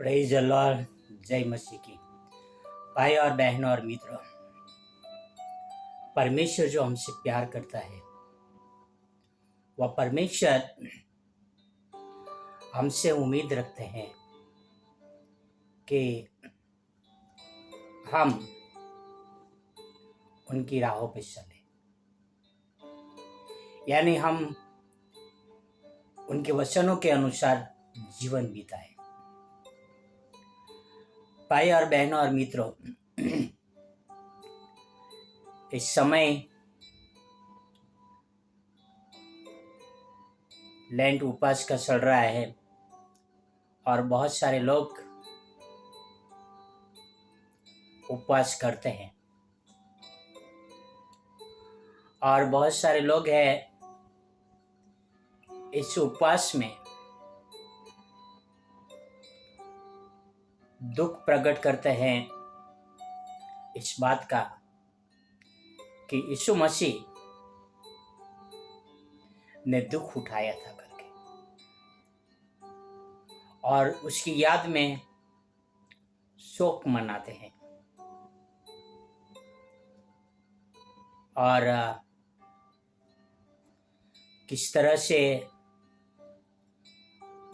Praise the Lord. जय मसीह की। भाई और बहनों और मित्रों, परमेश्वर जो हमसे प्यार करता है, वह परमेश्वर हमसे उम्मीद रखते हैं कि हम उनकी राहों पे चलें, यानी हम उनके वचनों के अनुसार जीवन बिताएं। भाई और बहनों और मित्रों, इस समय लेंट उपवास का चल रहा है और बहुत सारे लोग उपवास करते हैं और बहुत सारे लोग हैं इस उपवास में दुख प्रकट करते हैं इस बात का कि यीशु मसीह ने दुख उठाया था करके, और उसकी याद में शोक मनाते हैं। और किस तरह से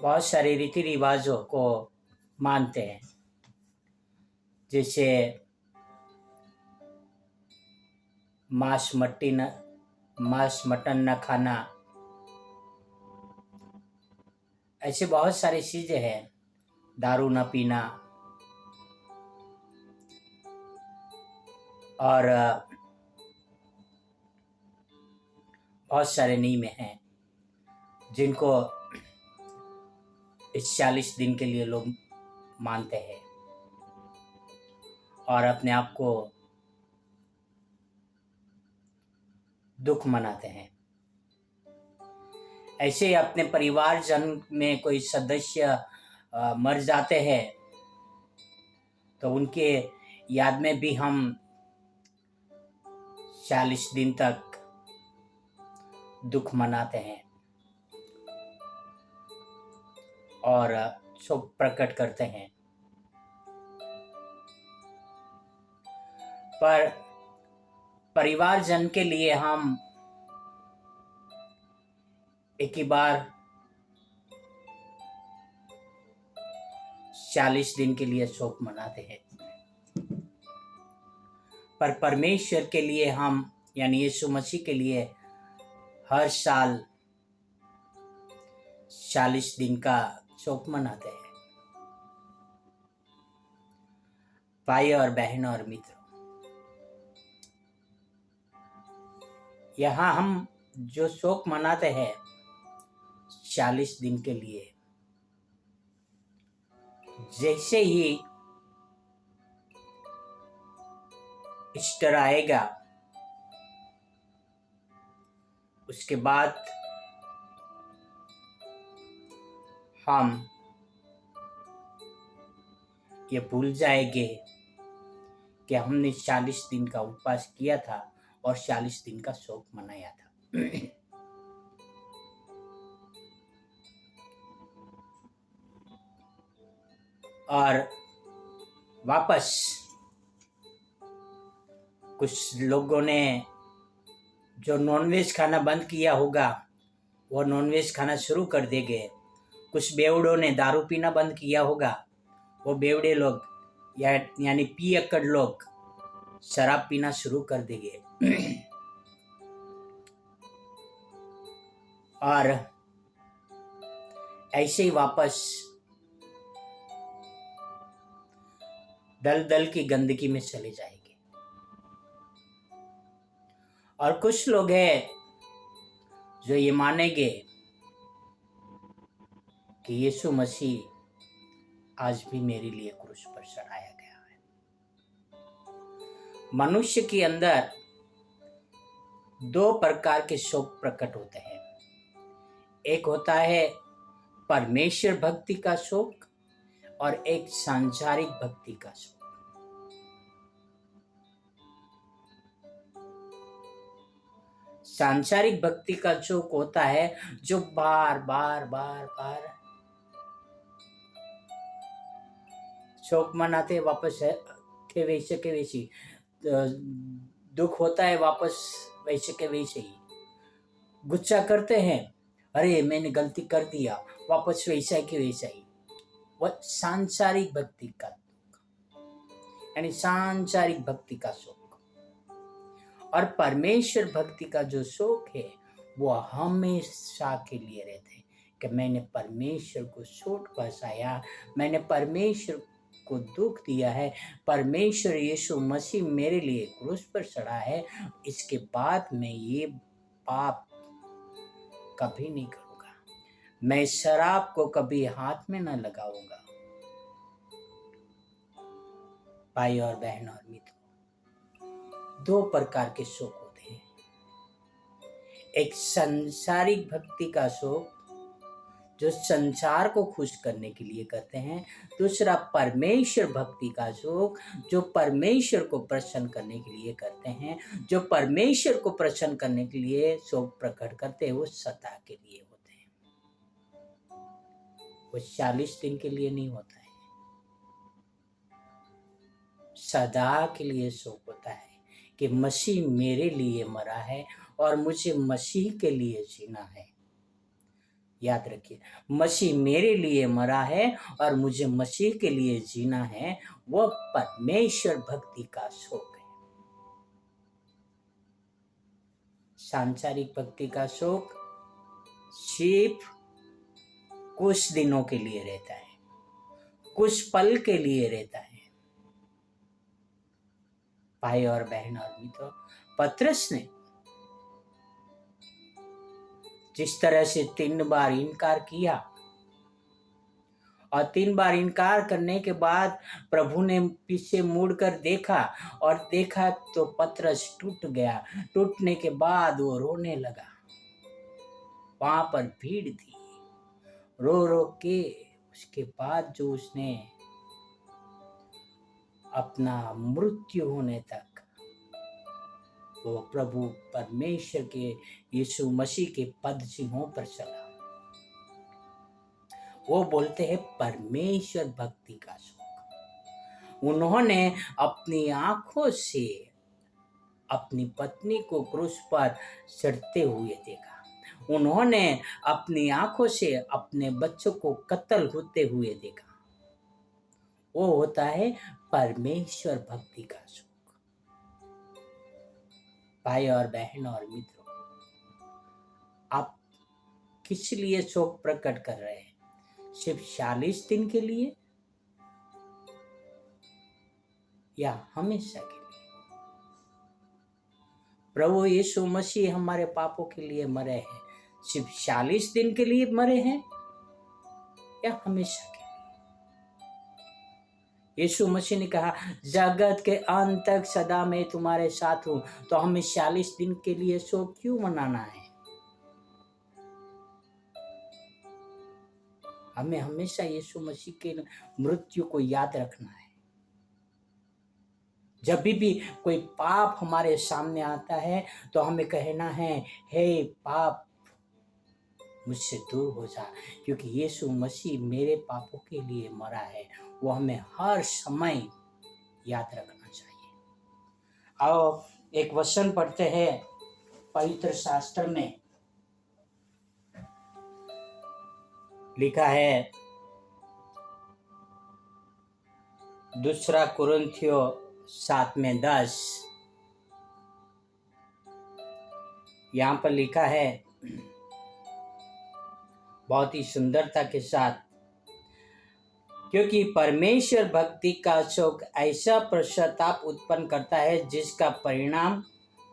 बहुत सारे रीति रिवाजों को मानते हैं, जैसे मांस मटन न खाना, ऐसे बहुत सारी चीजें हैं, दारू न पीना, और बहुत सारे नियम हैं जिनको इस 40 दिन के लिए लोग मानते हैं और अपने आप को दुख मनाते हैं। ऐसे ही अपने परिवारजन में कोई सदस्य मर जाते हैं तो उनके याद में भी हम 40 दिन तक दुख मनाते हैं और शोक प्रकट करते हैं। पर परिवारजन के लिए हम एक ही बार 40 दिन के लिए शोक मनाते हैं, पर परमेश्वर के लिए हम यानी यीशु मसीह के लिए हर साल 40 दिन का शोक मनाते हैं। भाई और बहनों और मित्रों, यहाँ हम जो शोक मनाते हैं 40 दिन के लिए, जैसे ही ईस्टर आएगा उसके बाद हम ये भूल जाएंगे कि हमने 40 दिन का उपवास किया था और 40 दिन का शोक मनाया था। और वापस कुछ लोगों ने जो नॉनवेज खाना बंद किया होगा वो नॉनवेज खाना शुरू कर देंगे। कुछ बेवड़ों ने दारू पीना बंद किया होगा, वो बेवड़े लोग यानी पियक्कड़ लोग शराब पीना शुरू कर देंगे। और ऐसे ही वापस दल की गंदगी में चले जाएंगे। और कुछ लोग हैं जो ये मानेंगे कि यीशु मसीह आज भी मेरे लिए क्रूस पर चढ़ाया गया है। मनुष्य के अंदर 2 प्रकार के शोक प्रकट होते हैं। एक होता है परमेश्वर भक्ति का शोक और एक सांसारिक भक्ति का शोक। सांसारिक भक्ति का शोक होता है जो बार बार शोक मनाते हैं वापस है के वैसी, दुख होता है वापस वैसे के वैसे ही, गुस्सा करते हैं, अरे मैंने गलती कर दिया, वापस वैसा के वैसा ही। वह सांसारिक भक्ति का दुख, यानी सांसारिक भक्ति का शोक। और परमेश्वर भक्ति का जो शोक है वो हमेशा के लिए रहते हैं कि मैंने परमेश्वर को चोट पहुंचाया, मैंने परमेश्वर को दुख दिया है, परमेश्वर यीशु मसीह मेरे लिए क्रूस पर चढ़ा है, इसके बाद मैं ये पाप कभी नहीं करूँगा, मैं शराब को कभी हाथ में न लगाऊंगा। भाई और बहन और मित्रों, दो प्रकार के शोक होते हैं, एक संसारिक भक्ति का शोक जो संसार को खुश करने के लिए करते हैं, दूसरा परमेश्वर भक्ति का शोक जो परमेश्वर को प्रसन्न करने के लिए करते हैं। जो परमेश्वर को प्रसन्न करने के लिए शोक प्रकट करते हैं वो सदा के लिए होते हैं, वो 40 दिन के लिए नहीं होता है, सदा के लिए शोक होता है कि मसीह मेरे लिए मरा है और मुझे मसीह के लिए जीना है। याद रखिए, मसीह मेरे लिए मरा है और मुझे मसीह के लिए जीना है, वह परमेश्वर भक्ति का शोक है। सांसारिक भक्ति का शोक सिर्फ कुछ दिनों के लिए रहता है, कुछ पल के लिए रहता है। भाई और बहन और मित्रों, पतरस ने जिस तरह से 3 बार इनकार किया और 3 बार इनकार करने के बाद प्रभु ने पीछे मुड़कर देखा और देखा तो पतरस टूट गया। टूटने के बाद वो रोने लगा, वहां पर भीड़ थी, रो रो के उसके बाद जो उसने अपना मृत्यु होने तक वो प्रभु परमेश्वर के यीशु मसीह के पद चिन्हों पर चला। वो बोलते हैं परमेश्वर भक्ति का शोक। उन्होंने अपनी आंखों से अपनी पत्नी को क्रूस पर चढ़ते हुए देखा, उन्होंने अपनी आंखों से अपने बच्चों को कत्ल होते हुए देखा। वो होता है परमेश्वर भक्ति का शोक। भाई और बहन और मित्रों, आप किस लिए शोक प्रकट कर रहे हैं? सिर्फ 40 दिन के लिए या हमेशा के लिए? प्रभु यीशु मसीह हमारे पापों के लिए मरे हैं, सिर्फ 40 दिन के लिए मरे हैं या हमेशा के लिए? यीशु मसीह ने कहा जगत के अंत तक सदा मैं तुम्हारे साथ हूं, तो हमें 40 दिन के लिए शोक क्यों मनाना है? हमें हमेशा यीशु मसीह के मृत्यु को याद रखना है। जब भी कोई पाप हमारे सामने आता है तो हमें कहना है, हे पाप मुझसे दूर हो जा, क्योंकि यीशु मसीह मेरे पापों के लिए मरा है। वो हमें हर समय याद रखना चाहिए। आओ एक वचन पढ़ते हैं पवित्र शास्त्र में, लिखा है 2 कुरिन्थियों 7:10। यहाँ पर लिखा है बहुत ही सुंदरता के साथ, क्योंकि परमेश्वर भक्ति का शोक ऐसा पश्चाताप उत्पन्न करता है जिसका परिणाम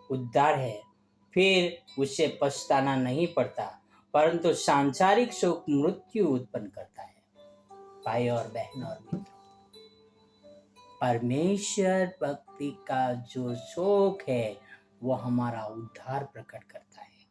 उद्धार है, फिर उसे पछताना नहीं पड़ता, परंतु सांसारिक शोक मृत्यु उत्पन्न करता है। भाई और बहन और मित्रों, परमेश्वर भक्ति का जो शोक है वो हमारा उद्धार प्रकट करता है,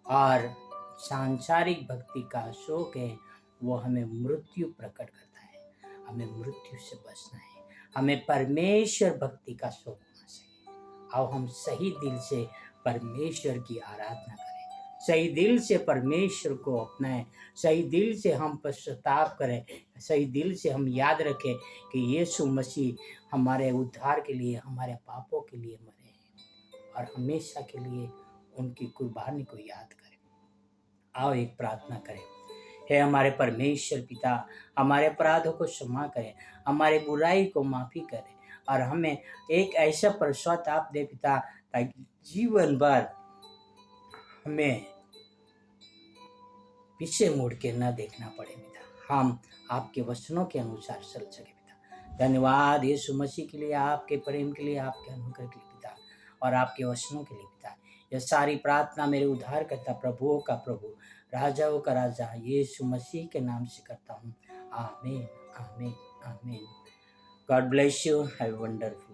और सांसारिक भक्ति का शोक है वो हमें मृत्यु प्रकट करता है। हमें मृत्यु से बचना है, हमें परमेश्वर भक्ति का शोक होना चाहिए। आओ हम सही दिल से परमेश्वर की आराधना करें, सही दिल से परमेश्वर को अपनाएं, सही दिल से हम पश्चाताप करें, सही दिल से हम याद रखें कि यीशु मसीह हमारे उद्धार के लिए, हमारे पापों के लिए मरे हैं और हमेशा के लिए उनकी कुर्बानी को याद करें। आओ एक प्रार्थना करें। हे हमारे परमेश्वर पिता, हमारे अपराधों को क्षमा करें, हमारे बुराई को माफ़ी करें और हमें एक ऐसा पश्चाताप दे पिता, ताकि जीवन भर हमें पीछे मुड़ के न देखना पड़े पिता, हम आपके वचनों के अनुसार चल सके पिता। धन्यवाद यीशु मसीह के लिए, आपके प्रेम के लिए, आपके अनुग्रह के लिए पिता, और आपके वचनों के लिए पिता। यह सारी प्रार्थना मेरे उद्धार करता प्रभुओं का प्रभु, राजाओं का राजा यीशु मसीह के नाम से करता हूँ। आमीन, आमीन, आमीन। God bless you. Have wonderful